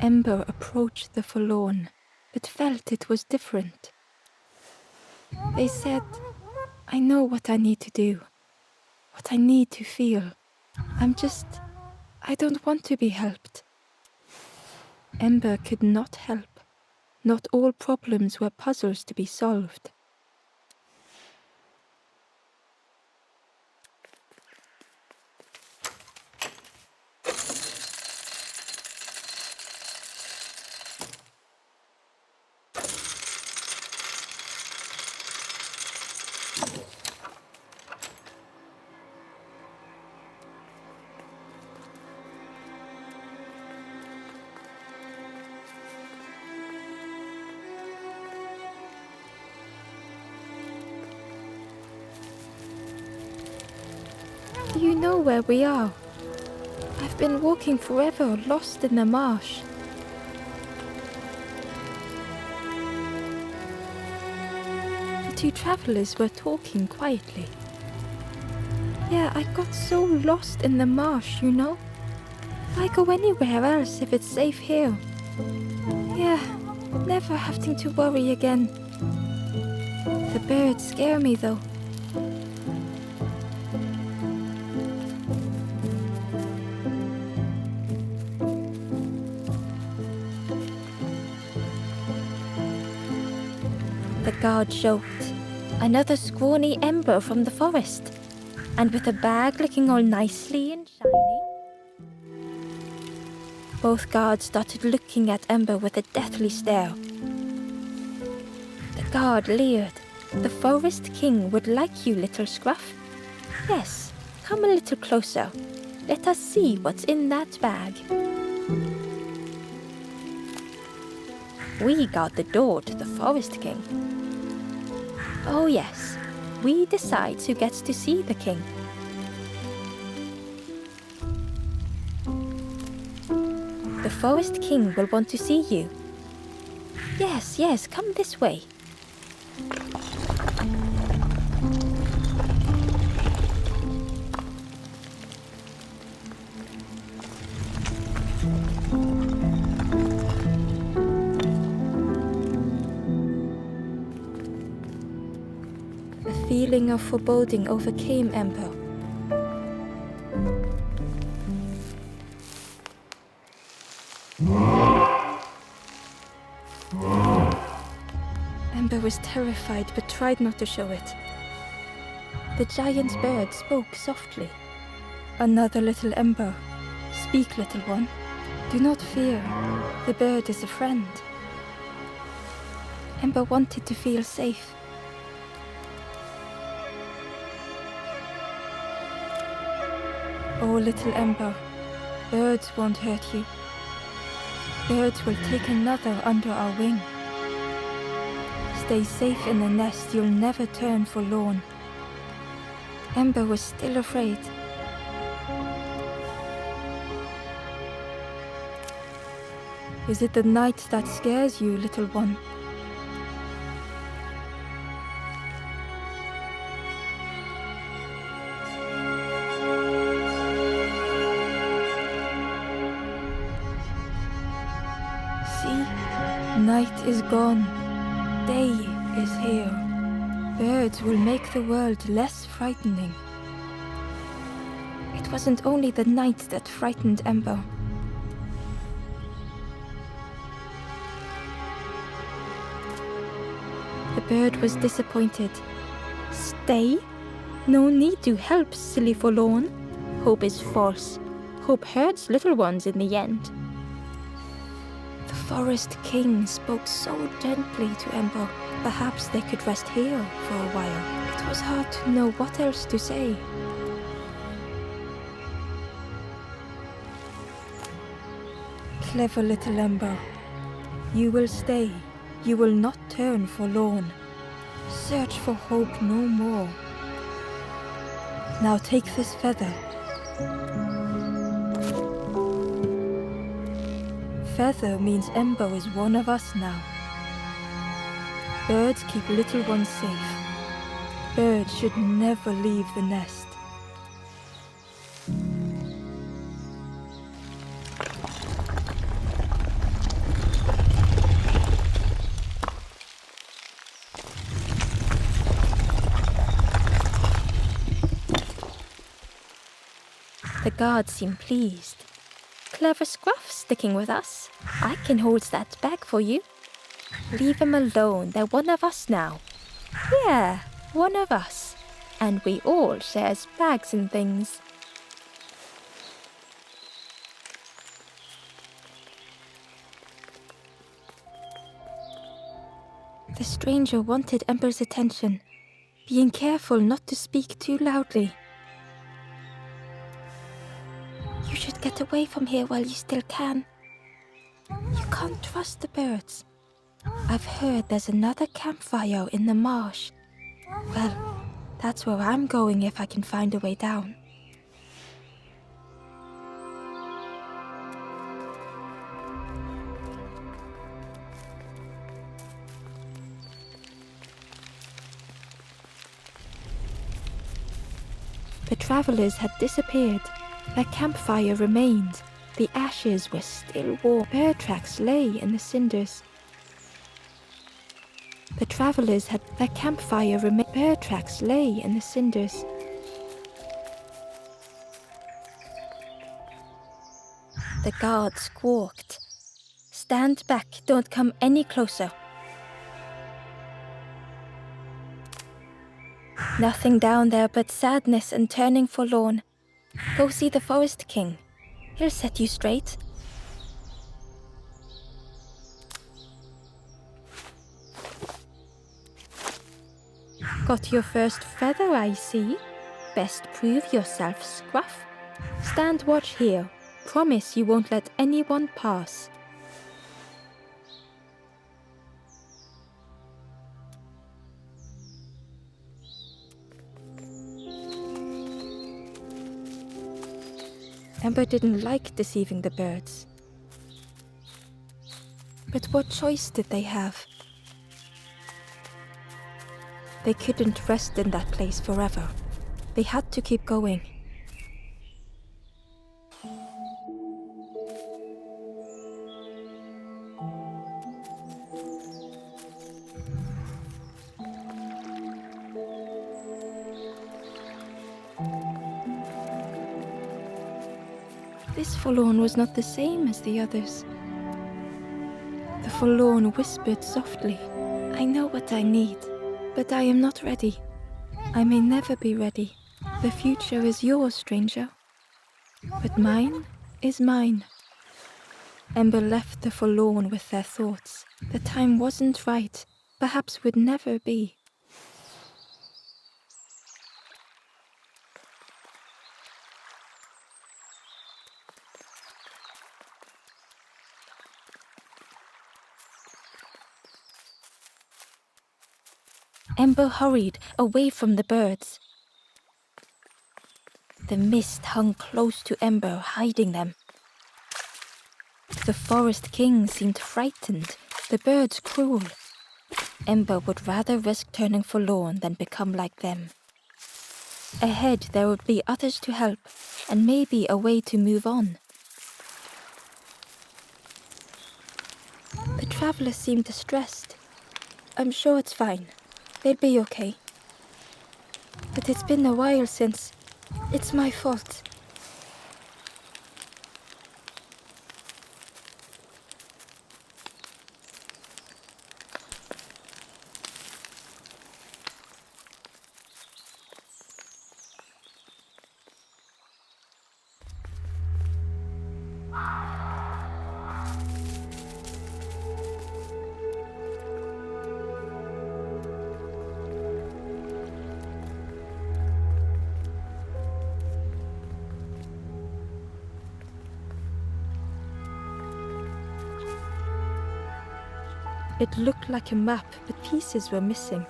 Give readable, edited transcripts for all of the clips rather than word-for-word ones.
Ember approached the forlorn, but felt it was different. They said, I know what I need to do, what I need to feel. I don't want to be helped. Ember could not help. Not all problems were puzzles to be solved. Do you know where we are? I've been walking forever, lost in the marsh. The two travelers were talking quietly. Yeah, I got so lost in the marsh, you know? Why go anywhere else if it's safe here? Yeah, never having to worry again. The birds scare me though. The guard joked. Another scrawny Ember from the forest, and with a bag looking all nicely and shiny. Both guards started looking at Ember with a deathly stare. The guard leered. The Forest King would like you, little scruff. Yes, come a little closer. Let us see what's in that bag. We guard the door to the Forest King. Oh yes, we decide who gets to see the king. The Forest King will want to see you. Yes, come this way. A feeling of foreboding overcame Ember. Ember was terrified but tried not to show it. The giant bird spoke softly. Another little Ember. Speak, little one. Do not fear. The bird is a friend. Ember wanted to feel safe. Oh, little Ember, birds won't hurt you. Birds will take another under our wing. Stay safe in the nest, you'll never turn forlorn. Ember was still afraid. Is it the night that scares you, little one? See, night is gone. Day is here. Birds will make the world less frightening. It wasn't only the night that frightened Ember. The bird was disappointed. Stay? No need to help, silly forlorn. Hope is false. Hope hurts little ones in the end. The Forest King spoke so gently to Ember. Perhaps they could rest here for a while. It was hard to know what else to say. Clever little Ember. You will stay. You will not turn forlorn. Search for hope no more. Now take this feather. Feather means Ember is one of us now. Birds keep little ones safe. Birds should never leave the nest. The guards seem pleased. Clever Scruff sticking with us. I can hold that bag for you. Leave them alone, they're one of us now. Yeah, one of us. And we all shares bags and things. The stranger wanted Ember's attention, being careful not to speak too loudly. You should get away from here while you still can. You can't trust the birds. I've heard there's another campfire in the marsh. Well, that's where I'm going if I can find a way down. The travelers had disappeared. Their campfire remained. The ashes were still warm. Bird tracks lay in the cinders. The travelers had their campfire remained. Bird tracks lay in the cinders. The guard squawked. Stand back, don't come any closer. Nothing down there but sadness and turning forlorn. Go see the Forest King. He'll set you straight. Got your first feather, I see. Best prove yourself, Scruff. Stand watch here. Promise you won't let anyone pass. Ember didn't like deceiving the birds. But what choice did they have? They couldn't rest in that place forever. They had to keep going. This forlorn was not the same as the others. The forlorn whispered softly, I know what I need, but I am not ready. I may never be ready. The future is yours, stranger. But mine is mine. Ember left the forlorn with their thoughts. The time wasn't right, perhaps would never be. Ember hurried away from the birds. The mist hung close to Ember, hiding them. The Forest King seemed frightened, the birds cruel. Ember would rather risk turning forlorn than become like them. Ahead there would be others to help, and maybe a way to move on. The travelers seemed distressed. I'm sure it's fine. They'll be okay. But it's been a while since. It's my fault. It looked like a map, but pieces were missing.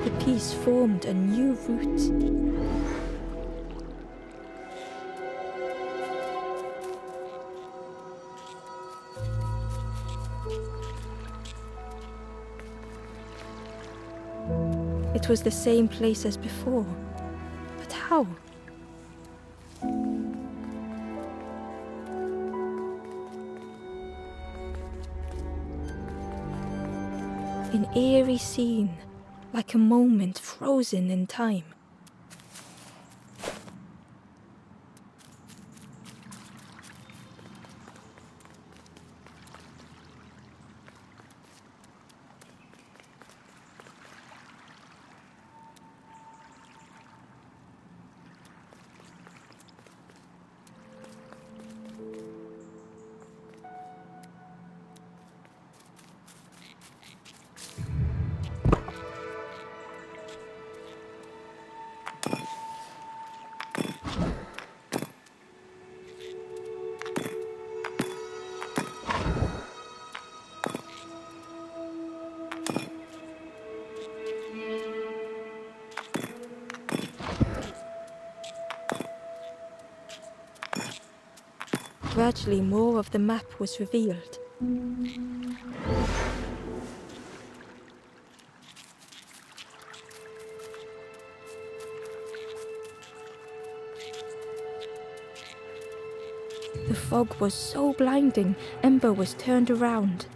The piece formed a new route. It was the same place as before. But how? An eerie scene, like a moment frozen in time. Gradually, more of the map was revealed. The fog was so blinding, Ember was turned around.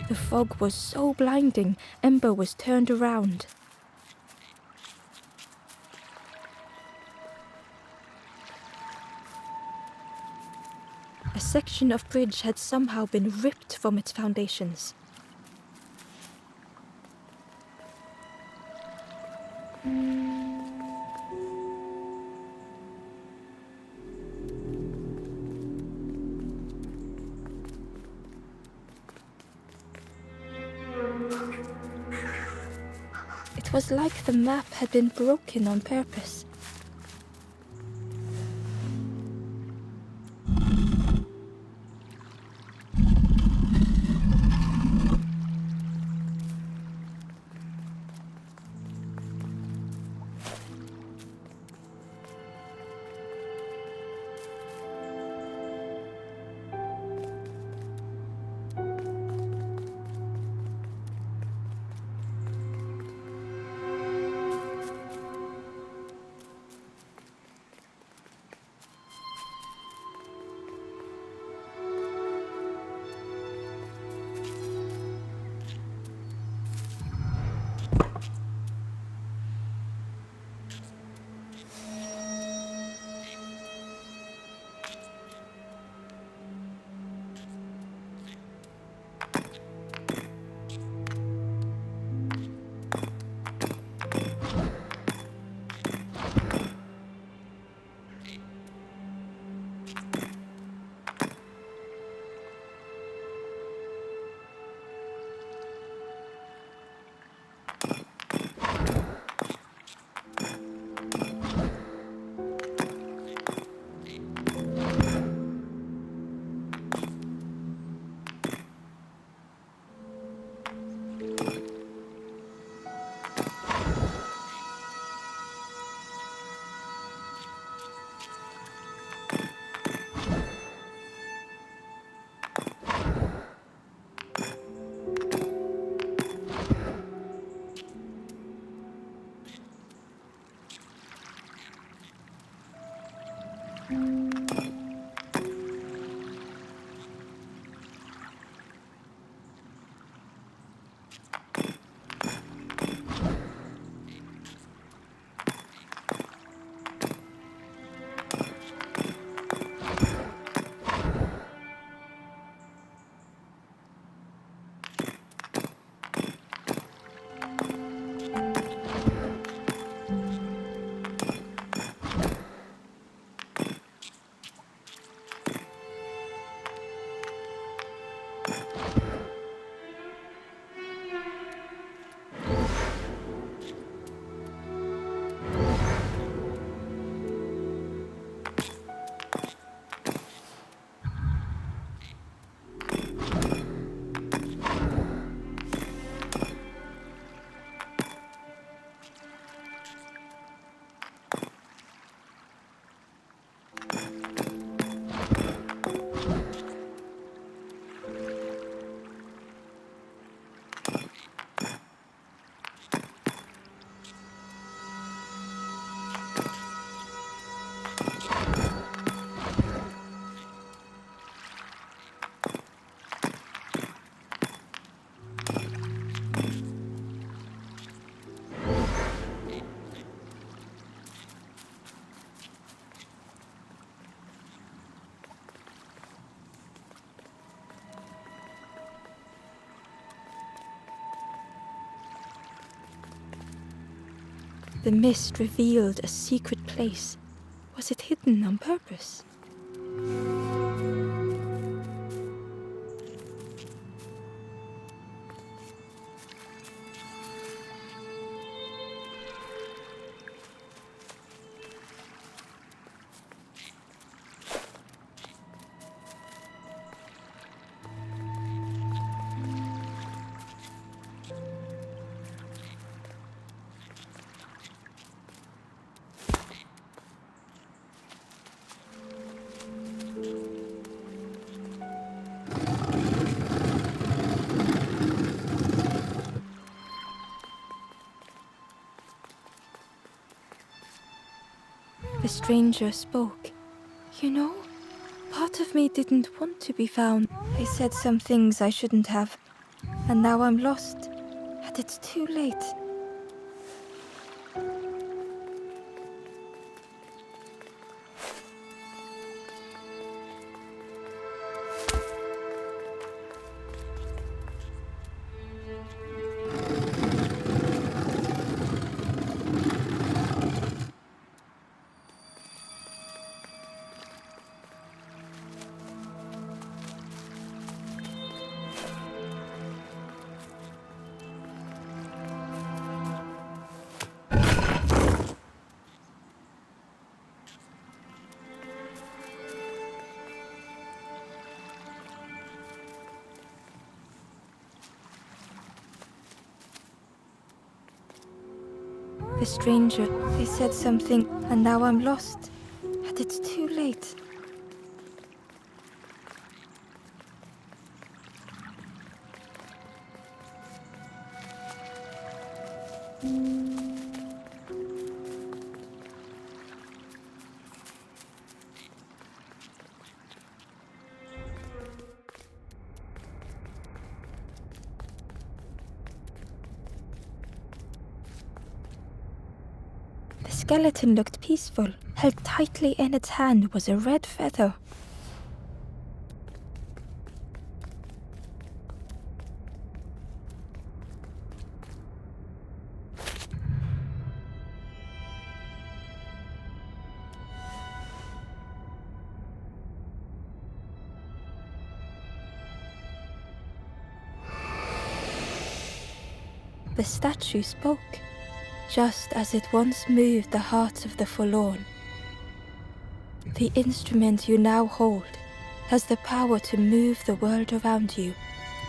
The fog was so blinding, Ember was turned around. A section of bridge had somehow been ripped from its foundations. It was like the map had been broken on purpose. The mist revealed a secret place. Was it hidden on purpose? The stranger spoke. You know, part of me didn't want to be found. I said some things I shouldn't have, and now I'm lost, and it's too late. The stranger, I said something, and now I'm lost, and it's too late. The skeleton looked peaceful. Held tightly in its hand was a red feather. The statue spoke, just as it once moved the hearts of the forlorn. The instrument you now hold has the power to move the world around you.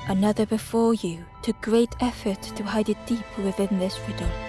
Another before you took great effort to hide it deep within this riddle.